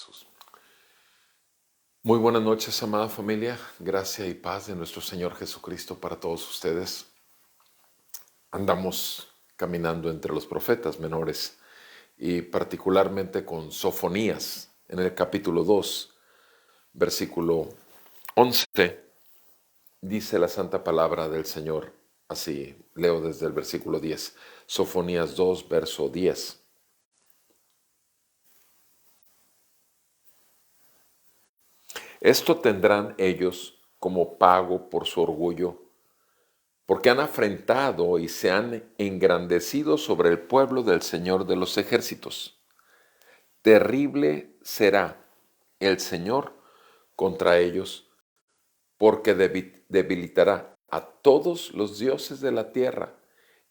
Jesús. Muy buenas noches, amada familia. Gracia y paz de nuestro Señor Jesucristo para todos ustedes. Andamos caminando entre los profetas menores y particularmente con Sofonías en el capítulo 2, versículo 11. Dice la santa palabra del Señor así. Leo desde el versículo 10. Sofonías 2, verso 10. Esto tendrán ellos como pago por su orgullo, porque han afrentado y se han engrandecido sobre el pueblo del Señor de los ejércitos. Terrible será el Señor contra ellos, porque debilitará a todos los dioses de la tierra,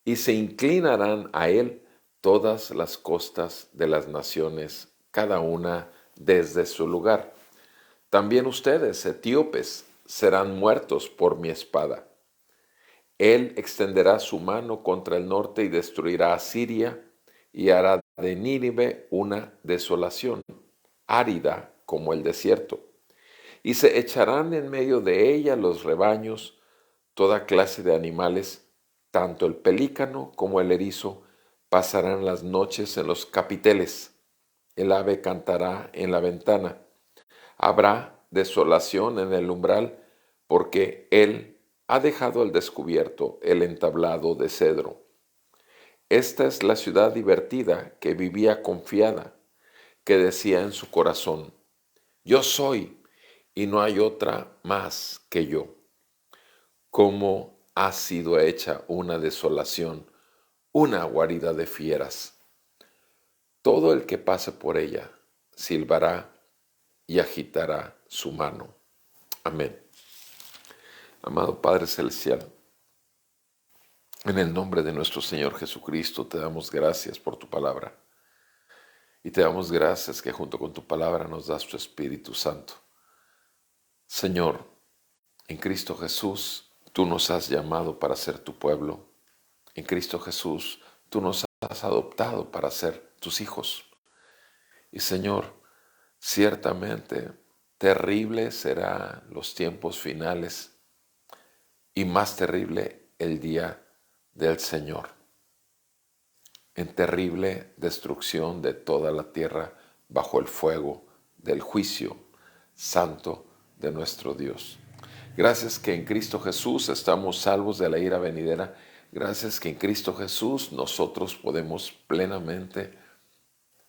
y se inclinarán a él todas las costas de las naciones, cada una desde su lugar. También ustedes, etíopes, serán muertos por mi espada. Él extenderá su mano contra el norte y destruirá a Siria y hará de Nínive una desolación, árida como el desierto. Y se echarán en medio de ella los rebaños, toda clase de animales, tanto el pelícano como el erizo, pasarán las noches en los capiteles. El ave cantará en la ventana. Habrá desolación en el umbral, porque él ha dejado al descubierto el entablado de cedro. Esta es la ciudad divertida que vivía confiada, que decía en su corazón: yo soy, y no hay otra más que yo. Cómo ha sido hecha una desolación, una guarida de fieras. Todo el que pase por ella silbará y agitará su mano. Amén. Amado Padre Celestial, en el nombre de nuestro Señor Jesucristo te damos gracias por tu palabra. Y te damos gracias que junto con tu palabra nos das tu Espíritu Santo. Señor, en Cristo Jesús, tú nos has llamado para ser tu pueblo. En Cristo Jesús, tú nos has adoptado para ser tus hijos. Y Señor, ciertamente terrible serán los tiempos finales y más terrible el día del Señor, en terrible destrucción de toda la tierra bajo el fuego del juicio santo de nuestro Dios. Gracias que en Cristo Jesús estamos salvos de la ira venidera. Gracias que en Cristo Jesús nosotros podemos plenamente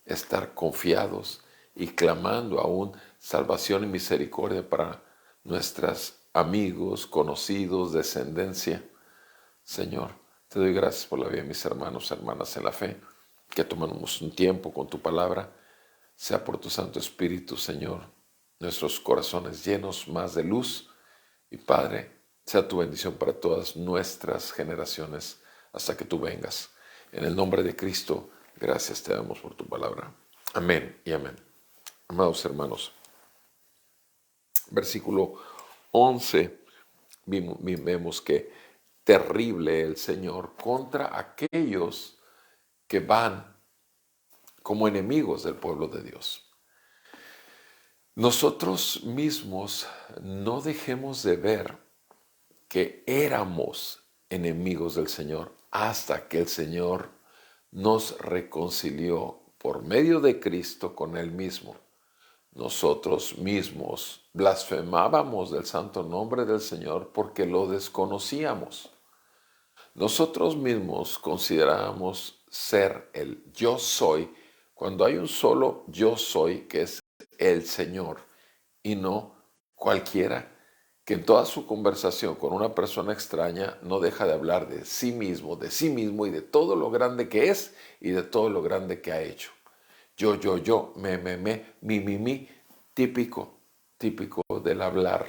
estar confiados y clamando aún salvación y misericordia para nuestros amigos, conocidos, descendencia. Señor, te doy gracias por la vida de mis hermanos, hermanas en la fe, que tomamos un tiempo con tu palabra. Sea por tu Santo Espíritu, Señor, nuestros corazones llenos más de luz. Y Padre, sea tu bendición para todas nuestras generaciones hasta que tú vengas. En el nombre de Cristo, gracias te damos por tu palabra. Amén y amén. Amados hermanos, versículo 11, vemos que terrible el Señor contra aquellos que van como enemigos del pueblo de Dios. Nosotros mismos no dejemos de ver que éramos enemigos del Señor hasta que el Señor nos reconcilió por medio de Cristo con Él mismo. Nosotros mismos blasfemábamos del santo nombre del Señor porque lo desconocíamos. Nosotros mismos considerábamos ser el yo soy cuando hay un solo yo soy que es el Señor y no cualquiera que en toda su conversación con una persona extraña no deja de hablar de sí mismo y de todo lo grande que es y de todo lo grande que ha hecho. Yo, me, mi, típico del hablar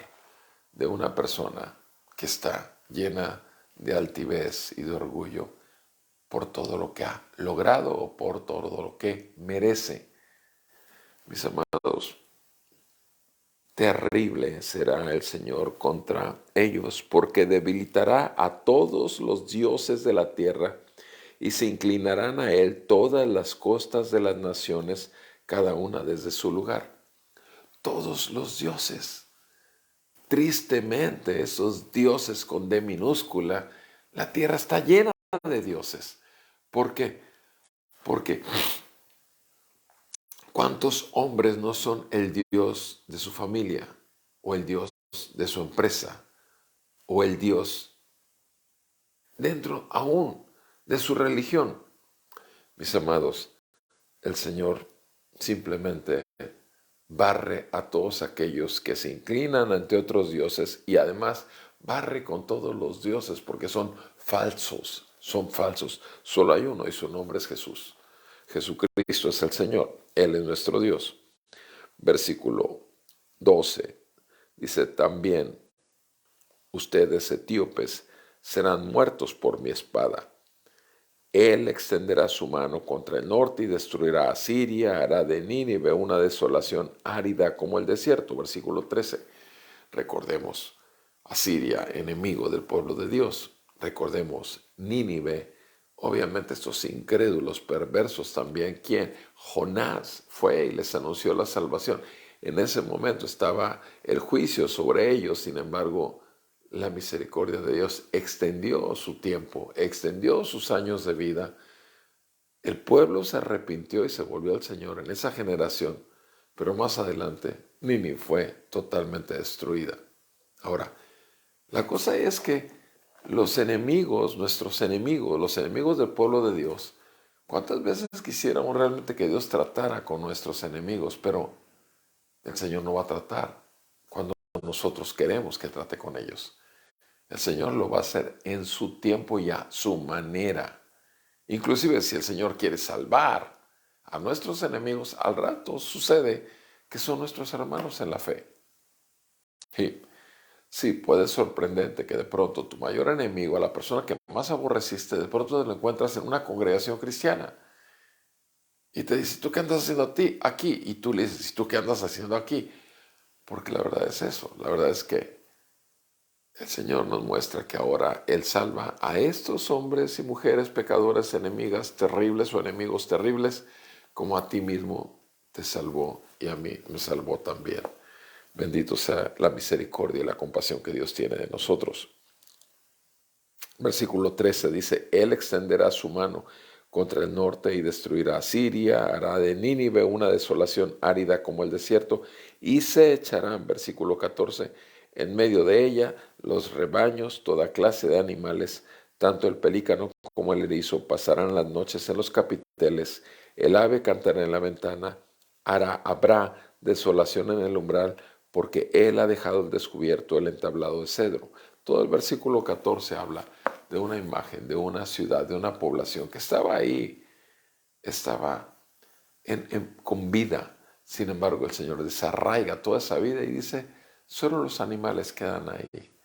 de una persona que está llena de altivez y de orgullo por todo lo que ha logrado o por todo lo que merece. Mis amados, terrible será el Señor contra ellos, porque debilitará a todos los dioses de la tierra y se inclinarán a él todas las costas de las naciones, cada una desde su lugar. todos los dioses. Tristemente, esos dioses con D minúscula, la tierra está llena de dioses. ¿Por qué? Porque ¿cuántos hombres no son el Dios de su familia, o el Dios de su empresa, o el Dios dentro aún de su religión? Mis amados, el Señor simplemente barre a todos aquellos que se inclinan ante otros dioses, y además barre con todos los dioses porque son falsos, son falsos. Solo hay uno y su nombre es Jesús. Jesucristo es el Señor, Él es nuestro Dios. Versículo 12 dice: también ustedes etíopes serán muertos por mi espada. Él extenderá su mano contra el norte y destruirá a Siria, hará de Nínive una desolación árida como el desierto. Versículo 13. Recordemos, Asiria, enemigo del pueblo de Dios. Recordemos, Nínive, obviamente estos incrédulos, perversos también. ¿Quién? Jonás fue y les anunció la salvación. En ese momento estaba el juicio sobre ellos, sin embargo, la misericordia de Dios extendió su tiempo, extendió sus años de vida. El pueblo se arrepintió y se volvió al Señor en esa generación, pero más adelante Nínive fue totalmente destruida. Ahora, la cosa es que los enemigos, nuestros enemigos, los enemigos del pueblo de Dios, ¿cuántas veces quisiéramos realmente que Dios tratara con nuestros enemigos? Pero el Señor no va a tratar cuando nosotros queremos que trate con ellos. El Señor lo va a hacer en su tiempo y a su manera. Inclusive si el Señor quiere salvar a nuestros enemigos, al rato sucede que son nuestros hermanos en la fe. Y sí, puede sorprenderte que de pronto tu mayor enemigo, a la persona que más aborreciste, de pronto te lo encuentras en una congregación cristiana. Y te dice: ¿tú qué andas haciendo aquí? Y tú le dices: ¿y tú qué andas haciendo aquí? Porque la verdad es eso. La verdad es que el Señor nos muestra que ahora Él salva a estos hombres y mujeres pecadores, enemigas terribles o enemigos terribles, como a ti mismo te salvó y a mí me salvó también. Bendito sea la misericordia y la compasión que Dios tiene de nosotros. Versículo 13 dice: Él extenderá su mano contra el norte y destruirá a Siria, hará de Nínive una desolación árida como el desierto, y se echarán, versículo 14, en medio de ella los rebaños, toda clase de animales, tanto el pelícano como el erizo, pasarán las noches en los capiteles, el ave cantará en la ventana, habrá desolación en el umbral, porque él ha dejado al descubierto el entablado de cedro. Todo el versículo 14 habla de una imagen, de una ciudad, de una población que estaba ahí, estaba con vida. Sin embargo, el Señor desarraiga toda esa vida y dice: solo los animales quedan ahí,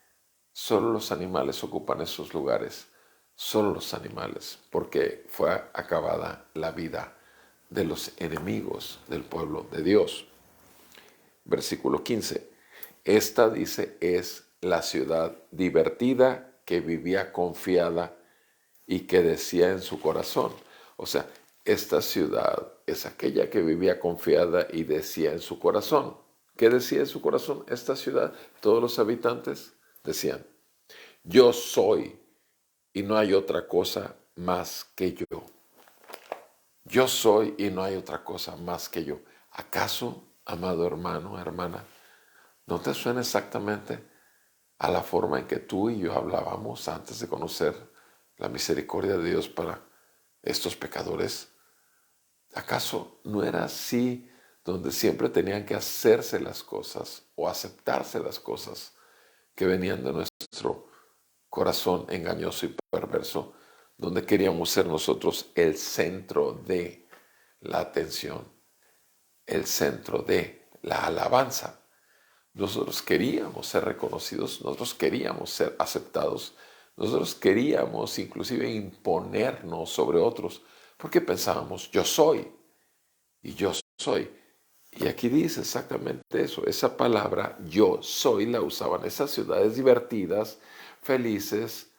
solo los animales ocupan esos lugares, solo los animales, porque fue acabada la vida de los enemigos del pueblo de Dios. Versículo 15. Esta, dice, es la ciudad divertida que vivía confiada y que decía en su corazón. O sea, esta ciudad es aquella que vivía confiada y decía en su corazón. ¿Qué decía en su corazón esta ciudad? Todos los habitantes decían: yo soy y no hay otra cosa más que yo. Yo soy y no hay otra cosa más que yo. ¿Acaso, amado hermano, hermana, no te suena exactamente a la forma en que tú y yo hablábamos antes de conocer la misericordia de Dios para estos pecadores? ¿Acaso no era así donde siempre tenían que hacerse las cosas o aceptarse las cosas que venían de nuestro corazón engañoso y perverso, donde queríamos ser nosotros el centro de la atención, el centro de la alabanza? Nosotros queríamos ser reconocidos, nosotros queríamos ser aceptados, nosotros queríamos inclusive imponernos sobre otros, porque pensábamos: yo soy y yo soy. Y aquí dice exactamente eso. Esa palabra yo soy la usaban esas ciudades divertidas, felices,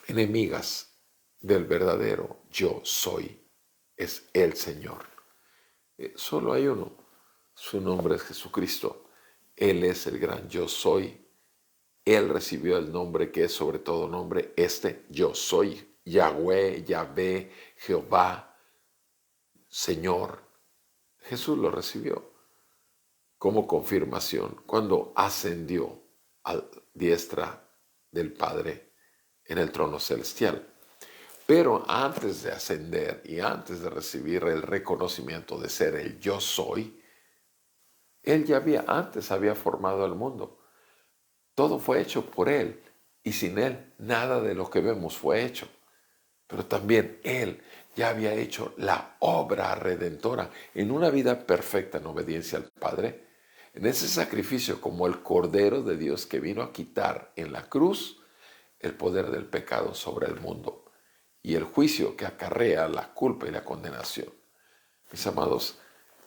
enemigas del verdadero yo soy. Es el Señor. Solo hay uno. Su nombre es Jesucristo. Él es el gran yo soy. Él recibió el nombre que es sobre todo nombre, yo soy, Yahweh, Yahvé, Jehová, Señor. Jesús lo recibió como confirmación cuando ascendió a diestra del Padre en el trono celestial. Pero antes de ascender y antes de recibir el reconocimiento de ser el yo soy, Él ya había formado el mundo. Todo fue hecho por Él y sin Él nada de lo que vemos fue hecho. Pero también Él ya había hecho la obra redentora en una vida perfecta en obediencia al Padre, en ese sacrificio como el Cordero de Dios que vino a quitar en la cruz el poder del pecado sobre el mundo y el juicio que acarrea la culpa y la condenación. Mis amados,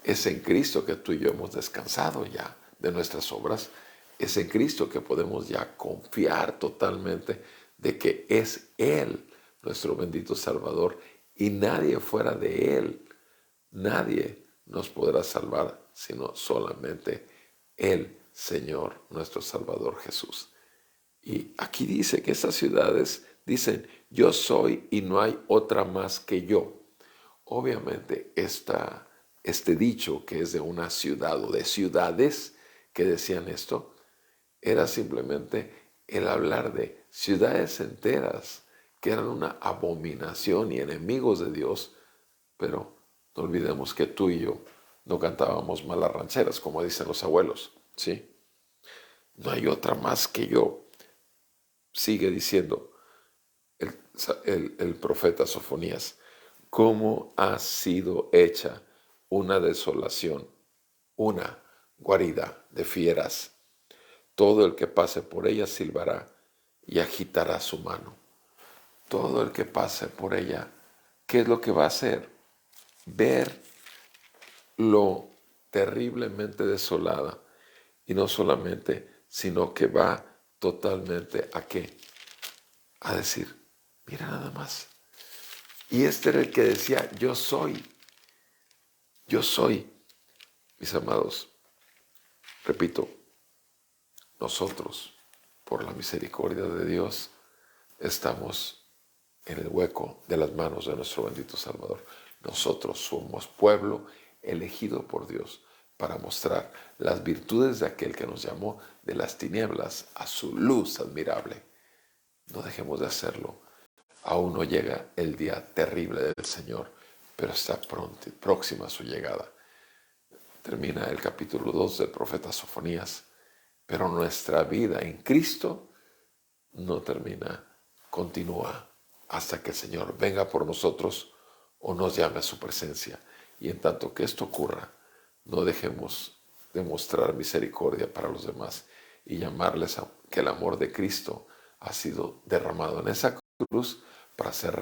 es en Cristo que tú y yo hemos descansado ya de nuestras obras. Es en Cristo que podemos ya confiar totalmente de que es Él nuestro bendito Salvador y nadie fuera de Él, nadie nos podrá salvar sino solamente el Señor, nuestro Salvador Jesús. Y aquí dice que esas ciudades dicen, yo soy y no hay otra más que yo. Obviamente este dicho que es de una ciudad o de ciudades que decían esto, era simplemente el hablar de ciudades enteras que eran una abominación y enemigos de Dios, pero no olvidemos que tú y yo no cantábamos malas rancheras, como dicen los abuelos, ¿sí? No hay otra más que yo. Sigue diciendo el profeta Sofonías, cómo ha sido hecha una desolación, una guarida de fieras. Todo el que pase por ella silbará y agitará su mano. Todo el que pase por ella, ¿qué es lo que va a hacer? Ver lo terriblemente desolada. Y no solamente, sino que va totalmente ¿a qué? A decir, mira nada más. Y este era el que decía, yo soy. Mis amados, repito, nosotros, por la misericordia de Dios, estamos en el hueco de las manos de nuestro bendito Salvador. Nosotros somos pueblo elegido por Dios para mostrar las virtudes de aquel que nos llamó de las tinieblas a su luz admirable. No dejemos de hacerlo. Aún no llega el día terrible del Señor, pero está próxima su llegada. Termina el capítulo 2 del profeta Sofonías, pero nuestra vida en Cristo no termina, continúa hasta que el Señor venga por nosotros o nos llame a su presencia. Y en tanto que esto ocurra, no dejemos de mostrar misericordia para los demás y llamarles a que el amor de Cristo ha sido derramado en esa cruz para ser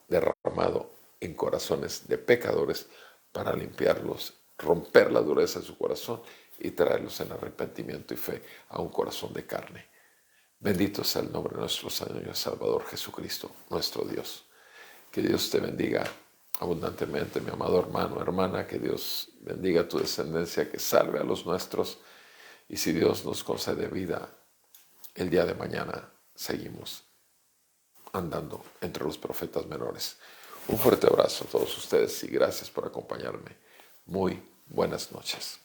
derramado en corazones de pecadores para limpiarlos, romper la dureza de su corazón y traerlos en arrepentimiento y fe a un corazón de carne. Bendito sea el nombre de nuestro Señor y Salvador Jesucristo, nuestro Dios. Que Dios te bendiga abundantemente, mi amado hermano, hermana, que Dios bendiga tu descendencia, que salve a los nuestros. Y si Dios nos concede vida, el día de mañana seguimos andando entre los profetas menores. Un fuerte abrazo a todos ustedes y gracias por acompañarme. Muy buenas noches.